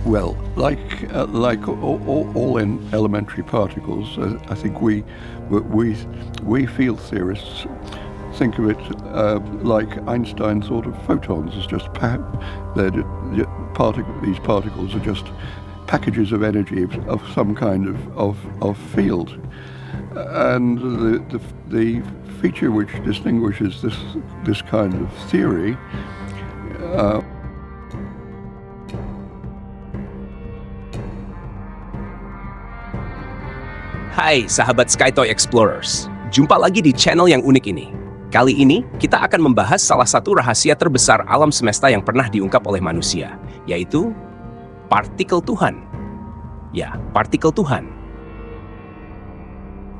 Well, like all in elementary particles, I think we field theorists think of it like Einstein's sort of photons. It's just these particles are just packages of energy of some kind of field, and the feature which distinguishes this kind of theory. Hai sahabat Skytoy Explorers, jumpa lagi di channel yang unik ini. Kali ini kita akan membahas salah satu rahasia terbesar alam semesta yang pernah diungkap oleh manusia, yaitu partikel Tuhan. Ya, partikel Tuhan.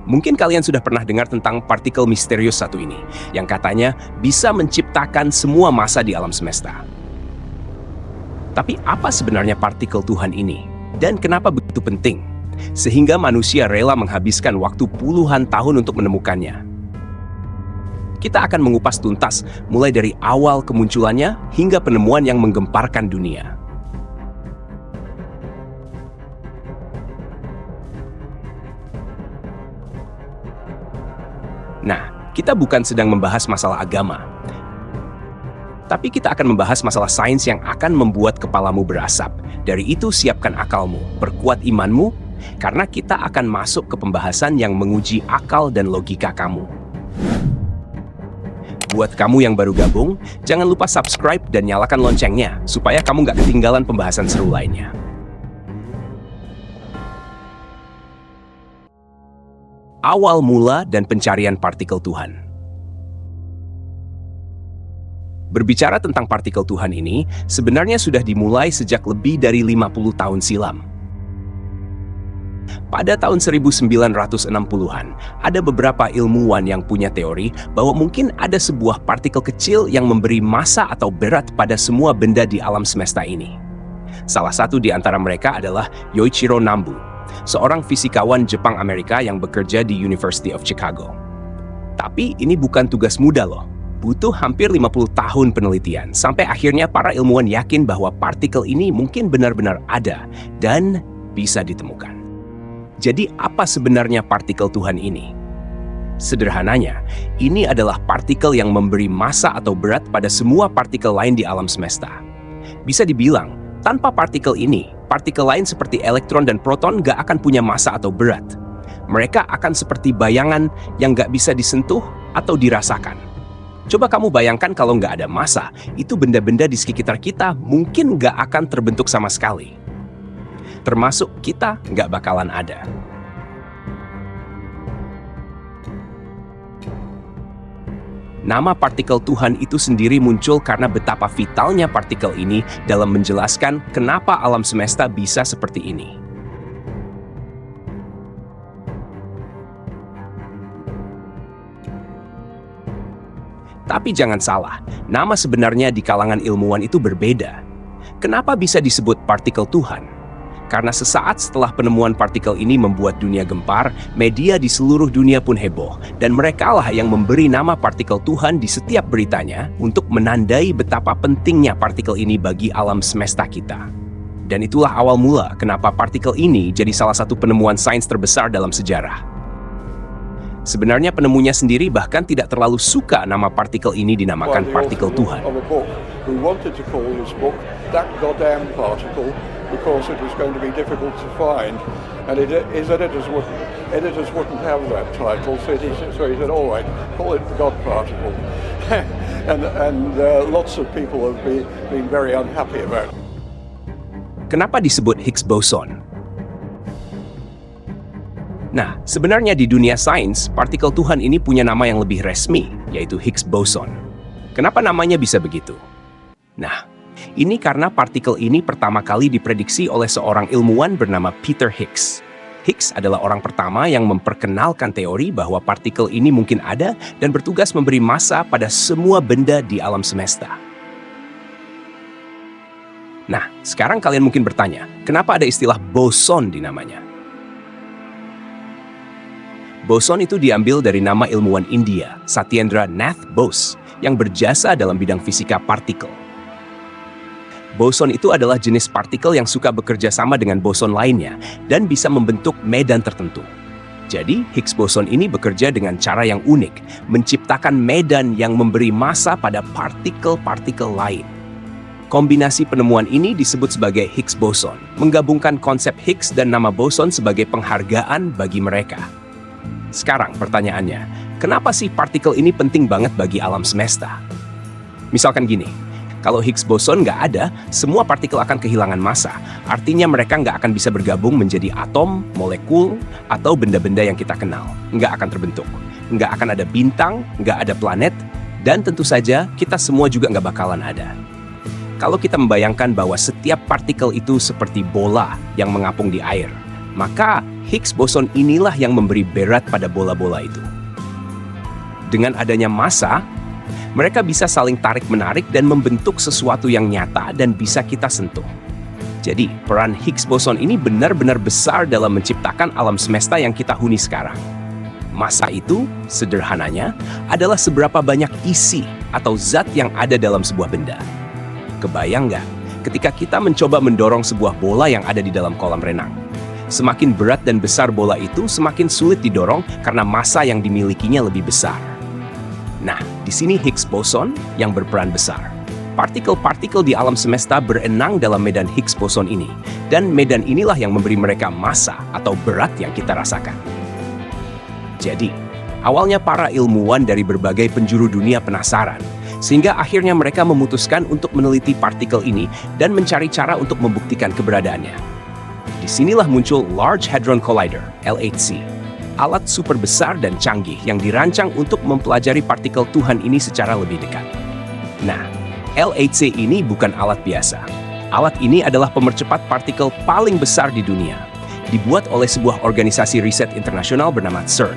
Mungkin kalian sudah pernah dengar tentang partikel misterius satu ini, yang katanya bisa menciptakan semua massa di alam semesta. Tapi apa sebenarnya partikel Tuhan ini? Dan kenapa begitu penting? Sehingga manusia rela menghabiskan waktu puluhan tahun untuk menemukannya. Kita akan mengupas tuntas, mulai dari awal kemunculannya hingga penemuan yang menggemparkan dunia. Nah, kita bukan sedang membahas masalah agama, tapi kita akan membahas masalah sains yang akan membuat kepalamu berasap. Dari itu, siapkan akalmu, perkuat imanmu, karena kita akan masuk ke pembahasan yang menguji akal dan logika kamu. Buat kamu yang baru gabung, jangan lupa subscribe dan nyalakan loncengnya, supaya kamu nggak ketinggalan pembahasan seru lainnya. Awal mula dan pencarian partikel Tuhan. Berbicara tentang partikel Tuhan ini, sebenarnya sudah dimulai sejak lebih dari 50 tahun silam. Pada tahun 1960-an, ada beberapa ilmuwan yang punya teori bahwa mungkin ada sebuah partikel kecil yang memberi massa atau berat pada semua benda di alam semesta ini. Salah satu di antara mereka adalah Yoichiro Nambu, seorang fisikawan Jepang Amerika yang bekerja di University of Chicago. Tapi ini bukan tugas mudah loh. Butuh hampir 50 tahun penelitian, sampai akhirnya para ilmuwan yakin bahwa partikel ini mungkin benar-benar ada dan bisa ditemukan. Jadi apa sebenarnya partikel Tuhan ini? Sederhananya, ini adalah partikel yang memberi massa atau berat pada semua partikel lain di alam semesta. Bisa dibilang, tanpa partikel ini, partikel lain seperti elektron dan proton gak akan punya massa atau berat. Mereka akan seperti bayangan yang gak bisa disentuh atau dirasakan. Coba kamu bayangkan kalau nggak ada massa, itu benda-benda di sekitar kita mungkin nggak akan terbentuk sama sekali. Termasuk kita nggak bakalan ada. Nama partikel Tuhan itu sendiri muncul karena betapa vitalnya partikel ini dalam menjelaskan kenapa alam semesta bisa seperti ini. Tapi jangan salah, nama sebenarnya di kalangan ilmuwan itu berbeda. Kenapa bisa disebut partikel Tuhan? Karena sesaat setelah penemuan partikel ini membuat dunia gempar, media di seluruh dunia pun heboh, dan merekalah yang memberi nama partikel Tuhan di setiap beritanya untuk menandai betapa pentingnya partikel ini bagi alam semesta kita. Dan itulah awal mula kenapa partikel ini jadi salah satu penemuan sains terbesar dalam sejarah. Sebenarnya penemunya sendiri bahkan tidak terlalu suka nama partikel ini dinamakan partikel Tuhan. Because it was going to be difficult to find, and his editors wouldn't have that title, so he said, "All right, call it the God particle," and lots of people have been very unhappy about it. Kenapa disebut Higgs boson? Nah, sebenarnya di dunia sains, partikel Tuhan ini punya nama yang lebih resmi, yaitu Higgs boson. Kenapa namanya bisa begitu? Nah, ini karena partikel ini pertama kali diprediksi oleh seorang ilmuwan bernama Peter Higgs. Higgs adalah orang pertama yang memperkenalkan teori bahwa partikel ini mungkin ada dan bertugas memberi massa pada semua benda di alam semesta. Nah, sekarang kalian mungkin bertanya, kenapa ada istilah boson di namanya? Boson itu diambil dari nama ilmuwan India, Satyendra Nath Bose, yang berjasa dalam bidang fisika partikel. Boson itu adalah jenis partikel yang suka bekerja sama dengan boson lainnya dan bisa membentuk medan tertentu. Jadi, Higgs boson ini bekerja dengan cara yang unik, menciptakan medan yang memberi massa pada partikel-partikel lain. Kombinasi penemuan ini disebut sebagai Higgs boson, menggabungkan konsep Higgs dan nama boson sebagai penghargaan bagi mereka. Sekarang pertanyaannya, kenapa sih partikel ini penting banget bagi alam semesta? Misalkan gini, kalau Higgs boson nggak ada, semua partikel akan kehilangan massa. Artinya mereka nggak akan bisa bergabung menjadi atom, molekul, atau benda-benda yang kita kenal. Nggak akan terbentuk. Nggak akan ada bintang, nggak ada planet, dan tentu saja kita semua juga nggak bakalan ada. Kalau kita membayangkan bahwa setiap partikel itu seperti bola yang mengapung di air, maka Higgs boson inilah yang memberi berat pada bola-bola itu. Dengan adanya massa, mereka bisa saling tarik-menarik dan membentuk sesuatu yang nyata dan bisa kita sentuh. Jadi, peran Higgs boson ini benar-benar besar dalam menciptakan alam semesta yang kita huni sekarang. Massa itu, sederhananya, adalah seberapa banyak isi atau zat yang ada dalam sebuah benda. Kebayang nggak? Ketika kita mencoba mendorong sebuah bola yang ada di dalam kolam renang. Semakin berat dan besar bola itu, semakin sulit didorong karena massa yang dimilikinya lebih besar. Nah, di sini Higgs boson yang berperan besar. Partikel-partikel di alam semesta berenang dalam medan Higgs boson ini, dan medan inilah yang memberi mereka massa atau berat yang kita rasakan. Jadi, awalnya para ilmuwan dari berbagai penjuru dunia penasaran, sehingga akhirnya mereka memutuskan untuk meneliti partikel ini dan mencari cara untuk membuktikan keberadaannya. Disinilah muncul Large Hadron Collider, LHC. Alat super besar dan canggih yang dirancang untuk mempelajari partikel Tuhan ini secara lebih dekat. Nah, LHC ini bukan alat biasa. Alat ini adalah pemercepat partikel paling besar di dunia. Dibuat oleh sebuah organisasi riset internasional bernama CERN.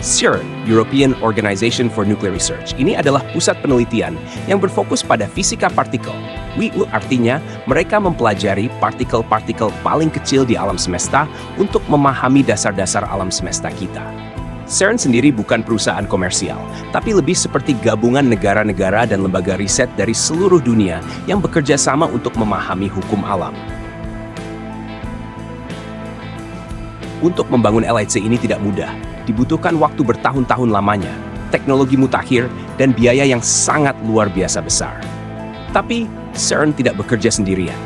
CERN, European Organization for Nuclear Research, ini adalah pusat penelitian yang berfokus pada fisika partikel. WIU artinya mereka mempelajari partikel-partikel paling kecil di alam semesta untuk memahami dasar-dasar alam semesta kita. CERN sendiri bukan perusahaan komersial, tapi lebih seperti gabungan negara-negara dan lembaga riset dari seluruh dunia yang bekerja sama untuk memahami hukum alam. Untuk membangun LHC ini tidak mudah, dibutuhkan waktu bertahun-tahun lamanya, teknologi mutakhir, dan biaya yang sangat luar biasa besar. Tapi, CERN tidak bekerja sendirian.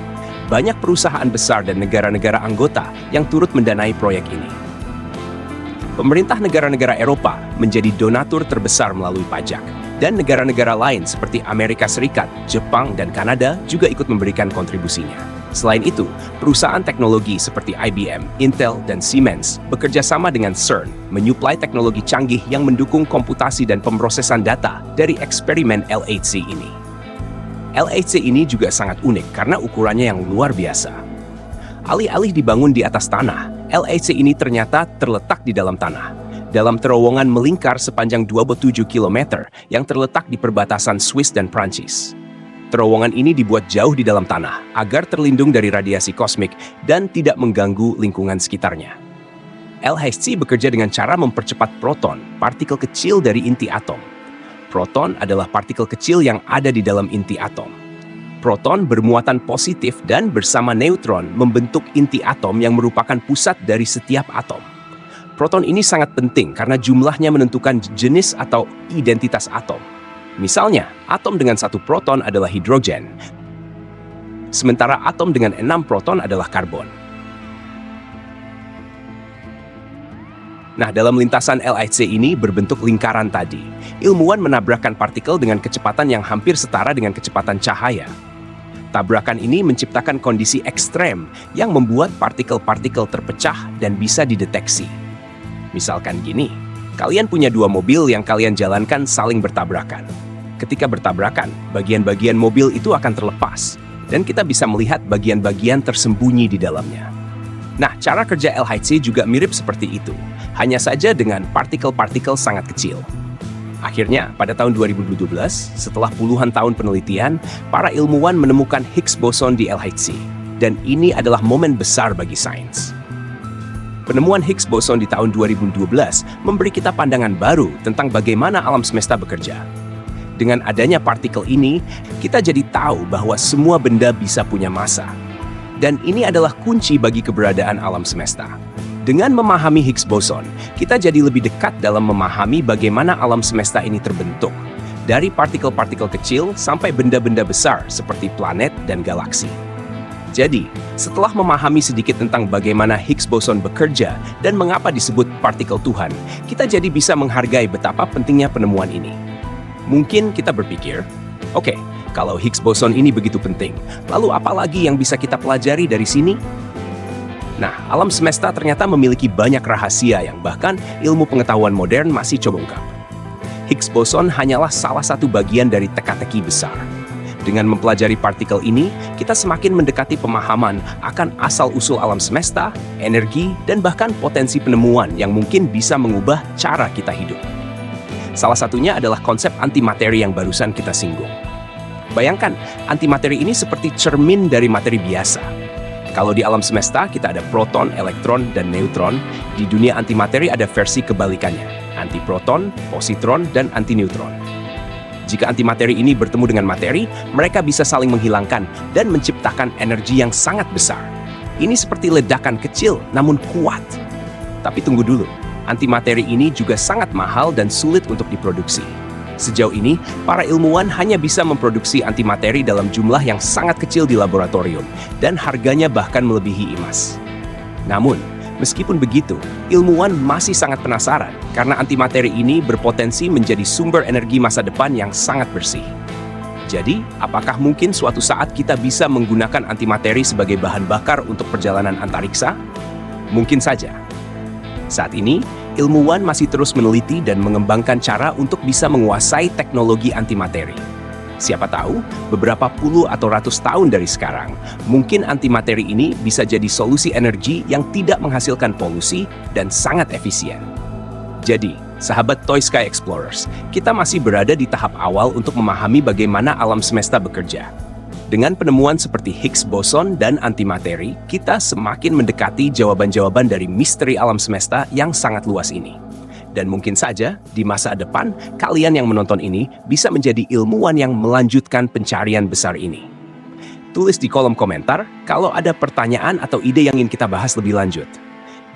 Banyak perusahaan besar dan negara-negara anggota yang turut mendanai proyek ini. Pemerintah negara-negara Eropa menjadi donatur terbesar melalui pajak, dan negara-negara lain seperti Amerika Serikat, Jepang, dan Kanada juga ikut memberikan kontribusinya. Selain itu, perusahaan teknologi seperti IBM, Intel, dan Siemens bekerja sama dengan CERN menyuplai teknologi canggih yang mendukung komputasi dan pemrosesan data dari eksperimen LHC ini. LHC ini juga sangat unik karena ukurannya yang luar biasa. Alih-alih dibangun di atas tanah, LHC ini ternyata terletak di dalam tanah, dalam terowongan melingkar sepanjang 27 km yang terletak di perbatasan Swiss dan Prancis. Terowongan ini dibuat jauh di dalam tanah agar terlindung dari radiasi kosmik dan tidak mengganggu lingkungan sekitarnya. LHC bekerja dengan cara mempercepat proton, partikel kecil dari inti atom. Proton adalah partikel kecil yang ada di dalam inti atom. Proton bermuatan positif dan bersama neutron membentuk inti atom yang merupakan pusat dari setiap atom. Proton ini sangat penting karena jumlahnya menentukan jenis atau identitas atom. Misalnya, atom dengan 1 proton adalah hidrogen, sementara atom dengan 6 proton adalah karbon. Nah, dalam lintasan LHC ini berbentuk lingkaran tadi, ilmuwan menabrakkan partikel dengan kecepatan yang hampir setara dengan kecepatan cahaya. Tabrakan ini menciptakan kondisi ekstrem yang membuat partikel-partikel terpecah dan bisa dideteksi. Misalkan gini, kalian punya 2 mobil yang kalian jalankan saling bertabrakan. Ketika bertabrakan, bagian-bagian mobil itu akan terlepas, dan kita bisa melihat bagian-bagian tersembunyi di dalamnya. Nah, cara kerja LHC juga mirip seperti itu, hanya saja dengan partikel-partikel sangat kecil. Akhirnya, pada tahun 2012, setelah puluhan tahun penelitian, para ilmuwan menemukan Higgs boson di LHC, dan ini adalah momen besar bagi sains. Penemuan Higgs boson di tahun 2012 memberi kita pandangan baru tentang bagaimana alam semesta bekerja. Dengan adanya partikel ini, kita jadi tahu bahwa semua benda bisa punya massa. Dan ini adalah kunci bagi keberadaan alam semesta. Dengan memahami Higgs boson, kita jadi lebih dekat dalam memahami bagaimana alam semesta ini terbentuk. Dari partikel-partikel kecil sampai benda-benda besar seperti planet dan galaksi. Jadi, setelah memahami sedikit tentang bagaimana Higgs boson bekerja dan mengapa disebut partikel Tuhan, kita jadi bisa menghargai betapa pentingnya penemuan ini. Mungkin kita berpikir, oke, kalau Higgs boson ini begitu penting, lalu apa lagi yang bisa kita pelajari dari sini? Nah, alam semesta ternyata memiliki banyak rahasia yang bahkan ilmu pengetahuan modern masih coba ungkap. Higgs boson hanyalah salah satu bagian dari teka-teki besar. Dengan mempelajari partikel ini, kita semakin mendekati pemahaman akan asal-usul alam semesta, energi, dan bahkan potensi penemuan yang mungkin bisa mengubah cara kita hidup. Salah satunya adalah konsep antimateri yang barusan kita singgung. Bayangkan, antimateri ini seperti cermin dari materi biasa. Kalau di alam semesta kita ada proton, elektron, dan neutron, di dunia antimateri ada versi kebalikannya, antiproton, positron, dan antineutron. Jika antimateri ini bertemu dengan materi, mereka bisa saling menghilangkan dan menciptakan energi yang sangat besar. Ini seperti ledakan kecil namun kuat. Tapi tunggu dulu. Antimateri ini juga sangat mahal dan sulit untuk diproduksi. Sejauh ini, para ilmuwan hanya bisa memproduksi antimateri dalam jumlah yang sangat kecil di laboratorium, dan harganya bahkan melebihi emas. Namun, meskipun begitu, ilmuwan masih sangat penasaran karena antimateri ini berpotensi menjadi sumber energi masa depan yang sangat bersih. Jadi, apakah mungkin suatu saat kita bisa menggunakan antimateri sebagai bahan bakar untuk perjalanan antariksa? Mungkin saja. Saat ini, ilmuwan masih terus meneliti dan mengembangkan cara untuk bisa menguasai teknologi antimateri. Siapa tahu, beberapa puluh atau ratus tahun dari sekarang, mungkin antimateri ini bisa jadi solusi energi yang tidak menghasilkan polusi dan sangat efisien. Jadi, sahabat Toy Sky Explorers, kita masih berada di tahap awal untuk memahami bagaimana alam semesta bekerja. Dengan penemuan seperti Higgs boson dan antimateri, kita semakin mendekati jawaban-jawaban dari misteri alam semesta yang sangat luas ini. Dan mungkin saja, di masa depan, kalian yang menonton ini bisa menjadi ilmuwan yang melanjutkan pencarian besar ini. Tulis di kolom komentar kalau ada pertanyaan atau ide yang ingin kita bahas lebih lanjut.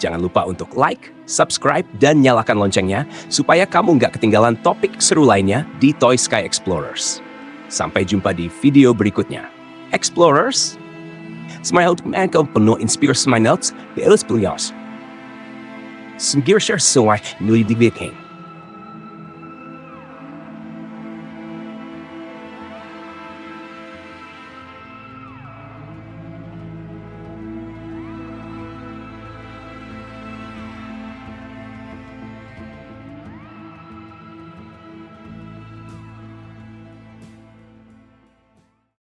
Jangan lupa untuk like, subscribe, dan nyalakan loncengnya supaya kamu nggak ketinggalan topik seru lainnya di Toy Sky Explorers. Sampai jumpa di video berikutnya. Explorers, semangat untuk menangkap penuh inspirasi notes, beres beliau. Sengir share semua nilai dibikin.